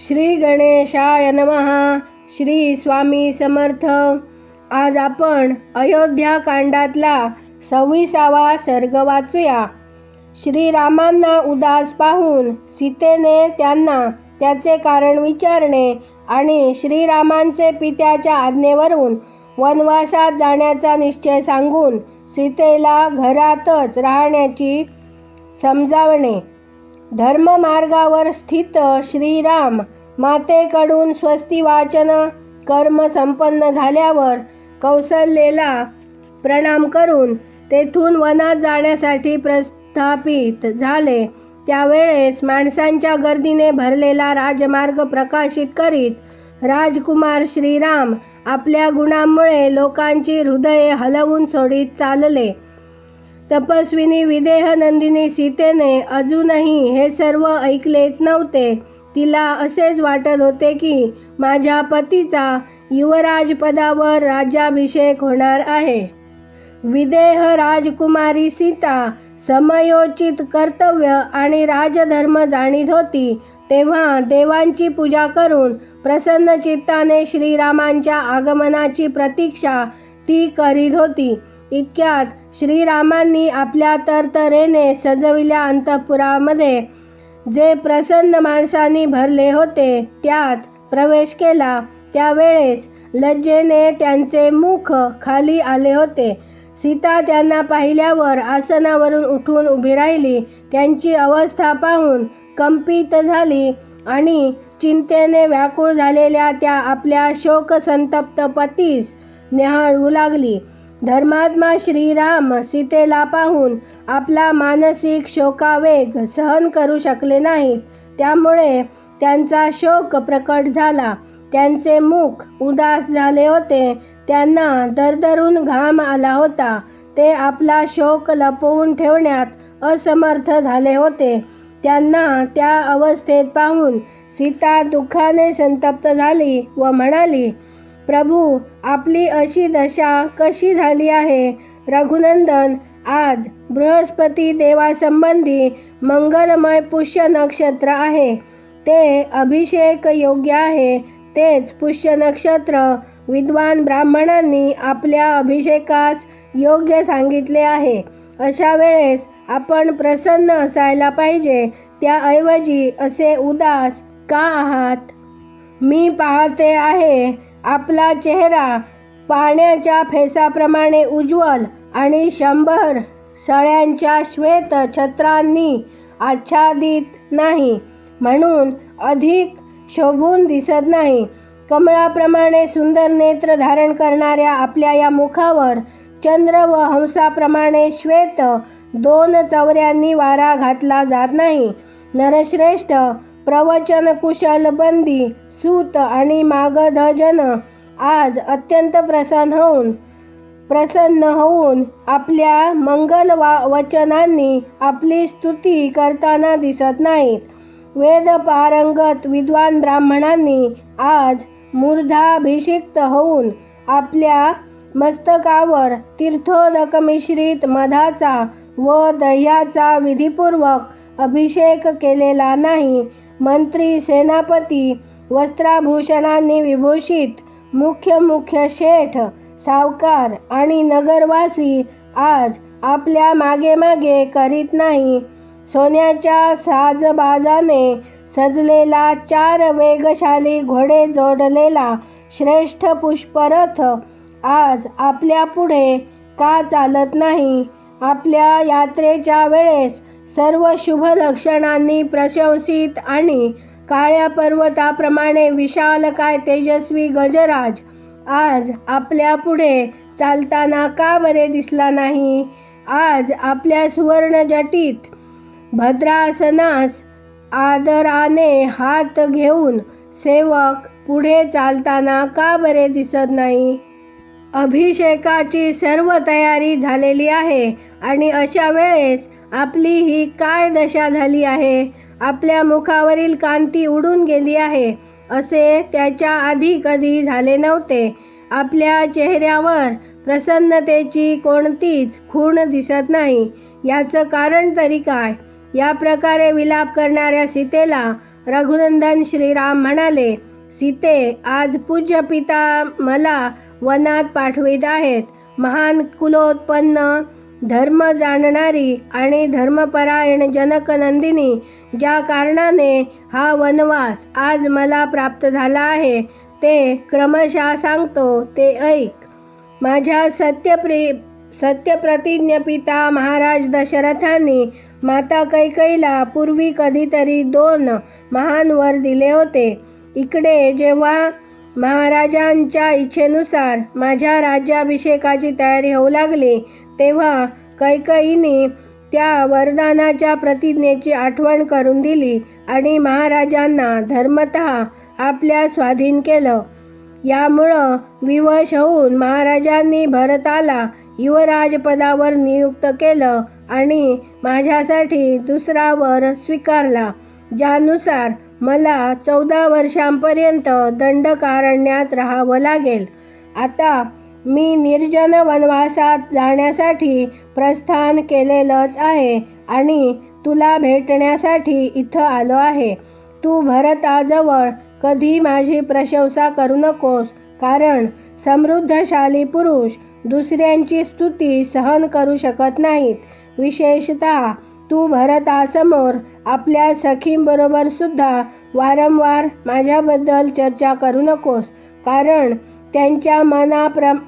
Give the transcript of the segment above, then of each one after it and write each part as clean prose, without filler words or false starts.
श्री गणेशाय नमः. श्री स्वामी समर्थ. आज आपण अयोध्याकांडातला 26वा सर्ग वाचूया. श्रीरामांना उदास पाहून सीतेने त्यांना त्याचे कारण विचारणे आणि श्रीरामांचे पित्याच्या आज्ञेवरून वनवासात जाण्याचा निश्चय सांगून सीतेला घरातच राहण्याची समजावणे. धर्ममार्गावर स्थित श्रीराम मातेकडून स्वस्ती वाचन कर्म संपन्न झाल्यावर कौसल्येला प्रणाम करून तेथून वनात जाण्यासाठी प्रस्थापित झाले. त्यावेळेस माणसांच्या गर्दीने भरलेला राजमार्ग प्रकाशित करीत राजकुमार श्रीराम आपल्या गुणांमुळे लोकांची हृदये हलवून सोडीत चालले. तपस्विनी विदेहनंदिनी सीतेने अजूनही हे सर्व ऐकलेच नव्हते. तिला असेच वाटत होते की माझ्या पतीचा युवराजपदावर राज्याभिषेक होणार आहे. विदेह राजकुमारी सीता समयोचित कर्तव्य आणि राजधर्म जाणीत होती. तेव्हा देवांची पूजा करून प्रसन्न चित्ताने श्रीरामांच्या आगमनाची प्रतीक्षा ती करीत होती. इतक्यात श्रीरामांनी आपल्या तरतरेने सजविल्या अंतःपुरामध्ये जे प्रसन्न माणसांनी भरले होते त्यात प्रवेश केला. त्यावेळेस लज्जेने त्यांचे मुख खाली आले होते. सीता त्यांना पाहिल्यावर आसनावरून उठून उभी राहिली. त्यांची अवस्था पाहून कंपित झाली आणि चिंतेने व्याकुळ झालेल्या त्या आपल्या शोकसंतप्त पतीस न्याहाळू लागली. धर्मात्मा श्रीराम सीतेला पाहून आपला मानसिक शोकावेग सहन करू शकले नाहीत. त्यामुळे त्यांचा शोक प्रकट झाला. त्यांचे मुख उदास झाले होते. त्यांना दरदरून घाम आला होता. ते आपला शोक लपवून ठेवण्यात असमर्थ झाले होते. त्यांना त्या अवस्थेत पाहून सीता दुःखाने संतप्त झाली व म्हणाली, प्रभू, आपली अशी दशा कशी झाली आहे? रघुनंदन, आज बृहस्पती देवासंबंधी मंगलमय पुष्य नक्षत्र आहे. ते अभिषेक योग्य आहे. तेच पुष्य नक्षत्र विद्वान ब्राह्मणांनी आपल्या अभिषेकास योग्य सांगितले आहे. अशा वेळेस आपण प्रसन्न असायला पाहिजे. त्याऐवजी असे उदास का आहात? मी पाहते आहे आपला चेहरा पाण्याच्या फेसाप्रमाणे उज्ज्वल आणि 100 सळ्यांच्या श्वेत छत्रांनी आच्छादित नाही, म्हणून अधिक शोभून दिसत नाही. कमळाप्रमाणे सुंदर नेत्र धारण करणाऱ्या आपल्या या मुखावर चंद्र व हंसाप्रमाणे श्वेत 2 चवऱ्यांनी वारा घातला जात नाही. नरश्रेष्ठ, प्रवचन कुशल बंदी सूत आणि मागधजन आज अत्यंत प्रसन्न होऊन आपल्या मंगल वचनांनी आपली स्तुती करताना दिसत नाहीत. वेद पारंगत विद्वान ब्राह्मणांनी आज मूर्धाभिषिक्त होऊन आपल्या मस्तकावर तीर्थोदक मिश्रित मधाचा व दह्याचा विधिपूर्वक अभिषेक केलेला नाही. मंत्री, सेनापती, वस्त्राभूषणांनी विभूषित मुख्य शेठ, सावकार आणि नगरवासी आज आपल्या मागे करीत नाही. सोन्याच्या साजबाजाने सजलेला 4 वेगशाली घोडे जोडलेला श्रेष्ठ पुष्परथ आज आपल्या पुढे का चालत नाही? आपल्या यात्रेच्या वेळेस सर्व शुभ लक्षणांनी प्रशंसित आणि काळ्या पर्वताप्रमाणे विशालकाय तेजस्वी गजराज आज आपल्या पुढे चालताना का बरे दिसला नाही? आज आपल्या सुवर्णजटित भद्रासनास आदराने हात घेऊन सेवक पुढे चालताना का बरे दिसत नाही? अभिषेकाची सर्व तयारी झालेली आहे आणि अशा वेळेस आपली ही काय दशा झाली आहे? आपल्या मुखावरील कांती उडून गेली आहे असे त्याच्या आधी कधी झाले नव्हते. आपल्या चेहऱ्यावर प्रसन्नतेची कोणतीच खूण दिसत नाही. याचं कारण तरी काय? या प्रकारे विलाप करणाऱ्या सीतेला रघुनंदन श्रीराम म्हणाले, सीते, आज पूज्य पिता मला वनात पाठवित आहेत. महान कुलोत्पन्न, धर्म जाणणारी आणि धर्मपरायण जनकनंदिनी, ज्या कारणाने हा वनवास आज मला प्राप्त झाला आहे ते क्रमशः सांगतो, ते ऐक. माझ्या सत्यप्रतिज्ञ पिता महाराज दशरथांनी माता कैकेयीला पूर्वी कधीतरी 2 महान वर दिले होते. इकडे जेव्हा महाराजांच्या इच्छेनुसार माझ्या राज्याभिषेकाची तयारी होऊ लागली तेव्हा कैकेयीने त्या वरदानाच्या प्रतिज्ञेची आठवण करून दिली आणि महाराजांना धर्मतः आपल्या स्वाधीन केलं. यामुळं विवश होऊन महाराजांनी भरताला युवराज पदावर नियुक्त केलं आणि माझ्यासाठी दुसरा वर स्वीकारला, ज्यानुसार मला 14 वर्षांपर्यंत दंडकारण्यात राहावं लागेल. आता मी निर्जन वनवासात जाण्यासाठी प्रस्थान केलेलंच आहे आणि तुला भेटण्यासाठी इथं आलो आहे. तू भरताजवळ कधी माझी प्रशंसा करू नकोस, कारण समृद्धशाली पुरुष दुसऱ्यांची स्तुती सहन करू शकत नाहीत. विशेषतः तू भरतासमोर आपल्या सखींबरोबर सुद्धा वारंवार माझ्याबद्दल चर्चा करू नकोस, कारण त्यांच्या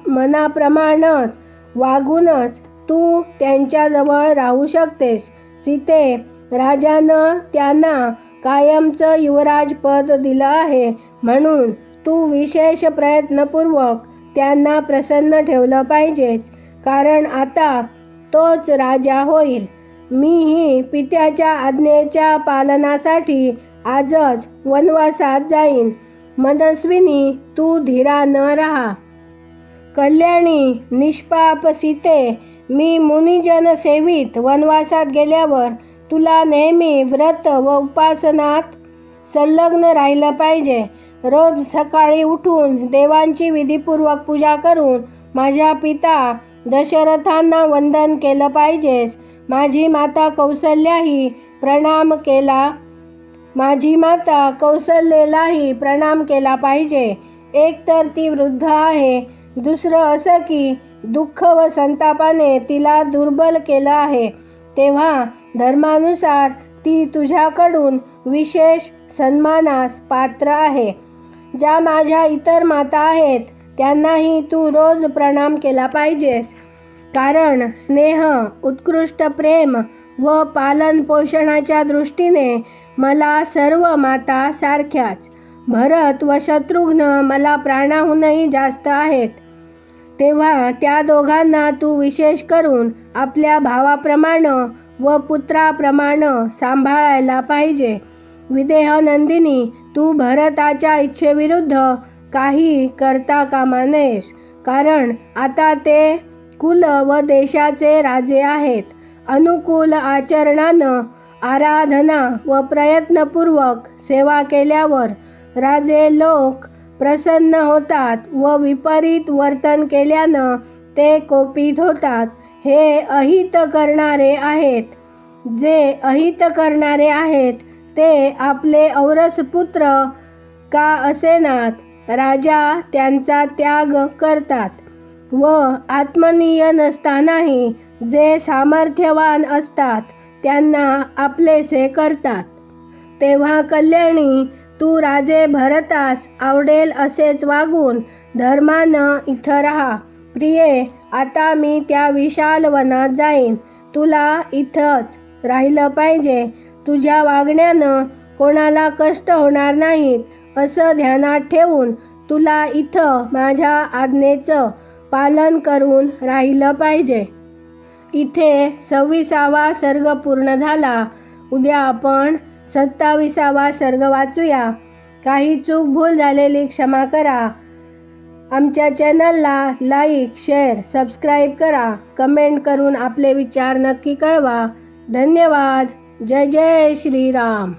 मनाप्रमाणेच वागूनच तू त्यांच्याजवळ राहू शकतेस. सीते, राजानं त्यांना कायमचं युवराज पद दिलं आहे, म्हणून तू विशेष प्रयत्नपूर्वक त्यांना प्रसन्न ठेवलं पाहिजेस, कारण आता तोच राजा होईल. मीही पित्याच्या आज्ञेच्या पालनासाठी आजच वनवासात जाईन. मनस्विनी, तू धीरा न राहा. कल्याणी, निष्पाप सीते, मी मुनिजन सेवित वनवासात गेल्यावर तुला नेहमी व्रत व उपासनात संलग्न राहिलं पाहिजे. रोज सकाळी उठून देवांची विधिपूर्वक पूजा करून माझ्या पिता दशरथांना वंदन केलं पाहिजेस. माझी माता कौसल्यालाही प्रणाम केला पाहिजे. एक तर ती वृद्ध आहे, दुसरं असं की दुःख व संतापाने तिला दुर्बल केलं आहे. तेव्हा धर्मानुसार ती तुझ्याकडून विशेष सन्मानास पात्र आहे. ज्या माझ्या इतर माता आहेत त्यांनाही तू रोज प्रणाम केला पाहिजेस, कारण स्नेह, उत्कृष्ट प्रेम व पालन पोषणाच्या दृष्टीने मला सर्व माता सारख्याच. भरत व शत्रुघ्न मला प्राणाहूनही जास्त आहेत. तेव्हा त्या दोघांना तू विशेष करून आपल्या भावाप्रमाणे व पुत्राप्रमाणे सांभाळायला पाहिजे. विदेहनंदिनी, तू भरताच्या इच्छेविरुद्ध काही करता कामा नयेस, कारण आता ते कुल व देशाचे राजे आहेत. अनुकूल आचरणानं आराधना व प्रयत्नपूर्वक सेवा केल्यावर राजे लोक प्रसन्न होतात व विपरीत वर्तन केल्यानं ते कोपित होतात. हे अहित करणारे आहेत. जे अहित करणारे आहेत ते आपले औरस पुत्र का असेनात, राजा त्यांचा त्याग करतात व आत्मनीय नसतानाही जे सामर्थ्यवान असतात त्यांना आपलेसे करतात. तेव्हा कल्याणी, तू राजे भरतास आवडेल असेच वागून धर्मानं इथं राहा. प्रिये, आता मी त्या विशाल वनात जाईन. तुला इथंच राहिलं पाहिजे. तुझ्या वागण्यानं कोणाला कष्ट होणार नाहीत असं ध्यानात ठेवून तुला इथं माझ्या आज्ञेचं पालन करून राहिलं पाहिजे. इथे 26वा सर्ग पूर्ण झाला. उद्या आपण 27वा सर्ग वाचूया. काही चूक भूल झालेली क्षमा करा. आमच्या चॅनलला लाईक, शेअर, सबस्क्राईब करा. कमेंट करून आपले विचार नक्की कळवा. धन्यवाद. जय जय श्रीराम.